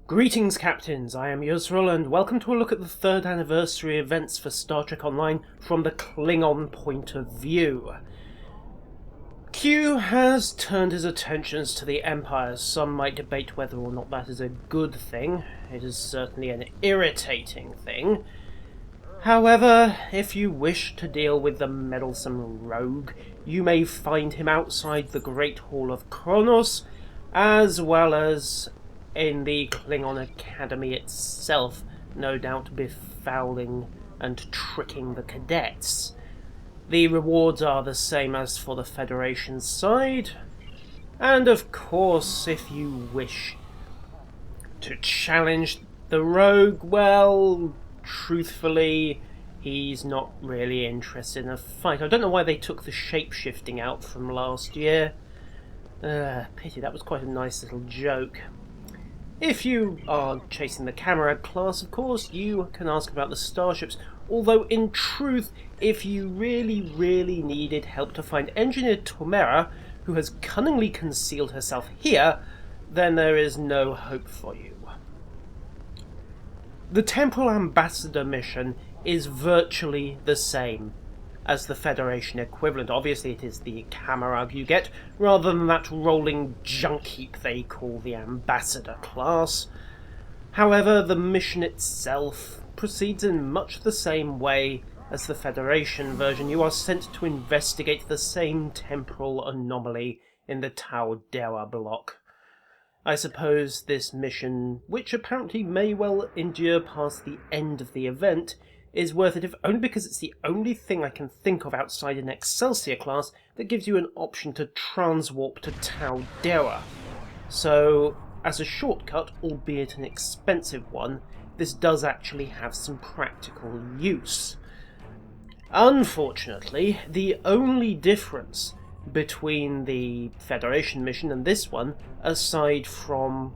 Greetings, Captains! I am Yusril, and welcome to a look at the 3rd anniversary events for Star Trek Online from the Klingon point of view. Q has turned his attentions to the Empire. Some might debate whether or not that is a good thing. It is certainly an irritating thing. However, if you wish to deal with the meddlesome rogue, you may find him outside the Great Hall of Kronos, as well as in the Klingon Academy itself, no doubt befouling and tricking the cadets. The rewards are the same as for the Federation side, and of course, if you wish to challenge the rogue, well, truthfully, he's not really interested in a fight. I don't know why they took the shape-shifting out from last year. Pity, that was quite a nice little joke. If you are chasing the Camarade class, of course, you can ask about the starships, although in truth, if you really needed help to find Engineer Tomera, who has cunningly concealed herself here, then there is no hope for you. The Temporal Ambassador mission is virtually the same as the Federation equivalent. Obviously it is the Camarade you get, rather than that rolling junk heap they call the Ambassador class. However, the mission itself proceeds in much the same way as the Federation version. You are sent to investigate the same temporal anomaly in the Tau Dewa block. I suppose this mission, which apparently may well endure past the end of the event, is worth it, if only because it's the only thing I can think of outside an Excelsior class that gives you an option to transwarp to Tau Dewa. So, as a shortcut, albeit an expensive one, this does actually have some practical use. Unfortunately, the only difference between the Federation mission and this one, aside from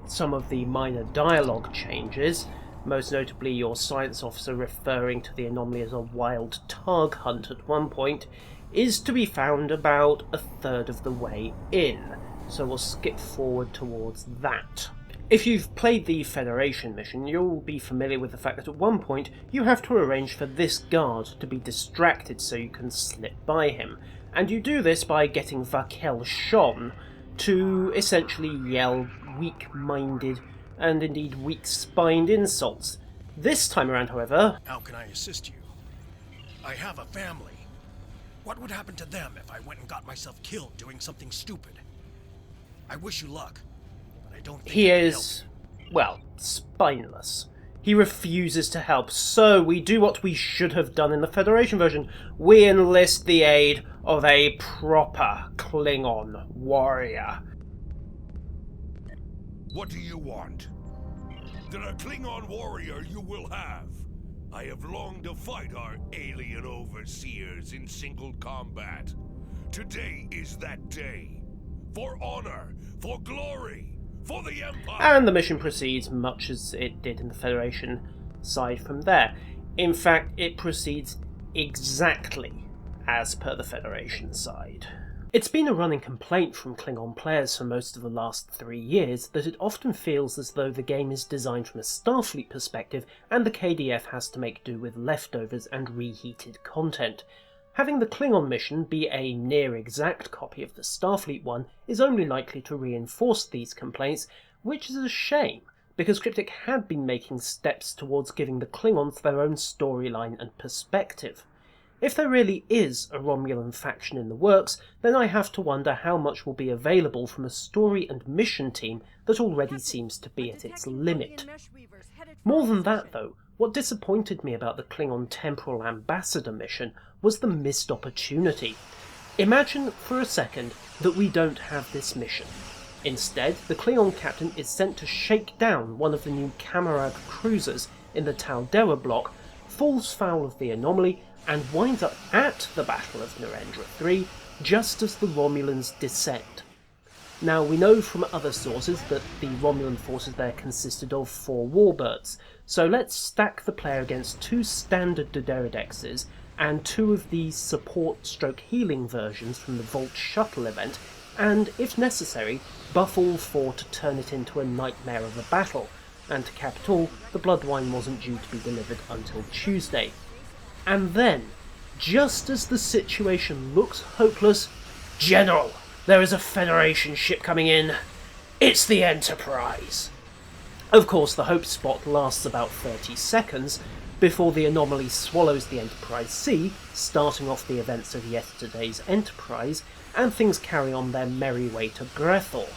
some of the minor dialogue changes, most notably your science officer referring to the anomaly as a wild targ hunt at one point, is to be found about a third of the way in, so we'll skip forward towards that. If you've played the Federation mission, you'll be familiar with the fact that at one point you have to arrange for this guard to be distracted so you can slip by him, and you do this by getting Vakel Shon to essentially yell weak-minded and indeed weak-spined insults. This time around, however... How can I assist you? I have a family. What would happen to them if I went and got myself killed doing something stupid? I wish you luck, but I don't think he is, well, spineless. He refuses to help, so we do what we should have done in the Federation version. We enlist the aid of a proper Klingon warrior. What do you want? Then a Klingon warrior you will have. I have longed to fight our alien overseers in single combat. Today is that day. For honor, for glory, for the Empire! And the mission proceeds much as it did in the Federation side from there. In fact, it proceeds exactly as per the Federation side. It's been a running complaint from Klingon players for most of the last 3 years that it often feels as though the game is designed from a Starfleet perspective and the KDF has to make do with leftovers and reheated content. Having the Klingon mission be a near-exact copy of the Starfleet one is only likely to reinforce these complaints, which is a shame, because Cryptic had been making steps towards giving the Klingons their own storyline and perspective. If there really is a Romulan faction in the works, then I have to wonder how much will be available from a story and mission team that already seems to be at its limit. More than that though, what disappointed me about the Klingon Temporal Ambassador mission was the missed opportunity. Imagine for a second that we don't have this mission. Instead, the Klingon captain is sent to shake down one of the new Camarade cruisers in the Tau Dewa block, falls foul of the anomaly, and winds up at the Battle of Narendra 3 just as the Romulans descend. Now, we know from other sources that the Romulan forces there consisted of 4 warbirds, so let's stack the player against 2 standard Doderadexes and 2 of the support-stroke-healing versions from the Volt Shuttle event and, if necessary, buff all four to turn it into a nightmare of a battle, and to cap it all, the blood wine wasn't due to be delivered until Tuesday. And then, just as the situation looks hopeless, "General, there is a Federation ship coming in. It's the Enterprise." Of course, the hope spot lasts about 30 seconds before the anomaly swallows the Enterprise C, starting off the events of yesterday's Enterprise, and things carry on their merry way to Grethel.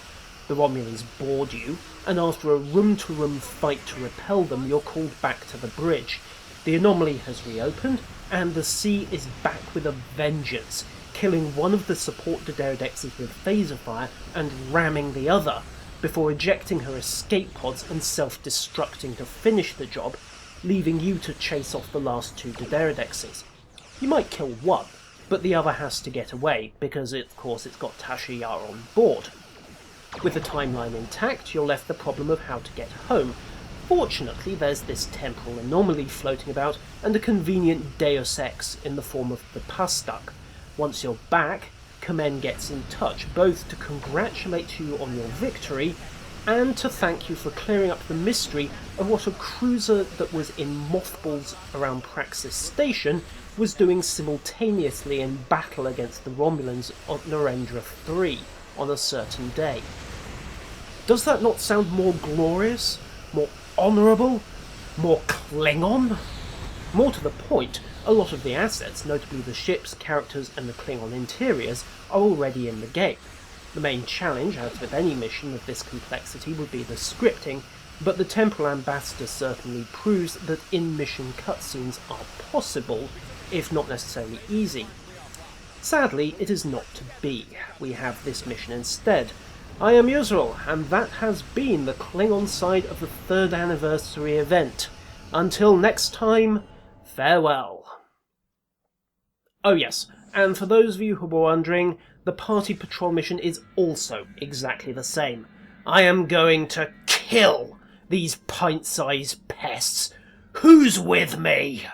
The Romulans board you, and after a room-to-room fight to repel them, you're called back to the bridge. The anomaly has reopened, and the C is back with a vengeance, killing one of the support Dederodexes with phaser fire and ramming the other, before ejecting her escape pods and self-destructing to finish the job, leaving you to chase off the last two Dederodexes. You might kill one, but the other has to get away, because of course it's got Tasha Yar on board. With the timeline intact, you're left the problem of how to get home. Fortunately, there's this temporal anomaly floating about, and a convenient Deus Ex in the form of the Pastak. Once you're back, Kamen gets in touch, both to congratulate you on your victory, and to thank you for clearing up the mystery of what a cruiser that was in mothballs around Praxis Station was doing simultaneously in battle against the Romulans on Narendra 3 on a certain day. Does that not sound more glorious? More honourable? More Klingon? More to the point, a lot of the assets, notably the ships, characters and the Klingon interiors, are already in the game. The main challenge out of any mission of this complexity would be the scripting, but the Temporal Ambassador certainly proves that in-mission cutscenes are possible, if not necessarily easy. Sadly, it is not to be. We have this mission instead. I am Yusril, and that has been the Klingon side of the 3rd anniversary event. Until next time, farewell. Oh yes, and for those of you who were wondering, the party patrol mission is also exactly the same. I am going to kill these pint-sized pests. Who's with me?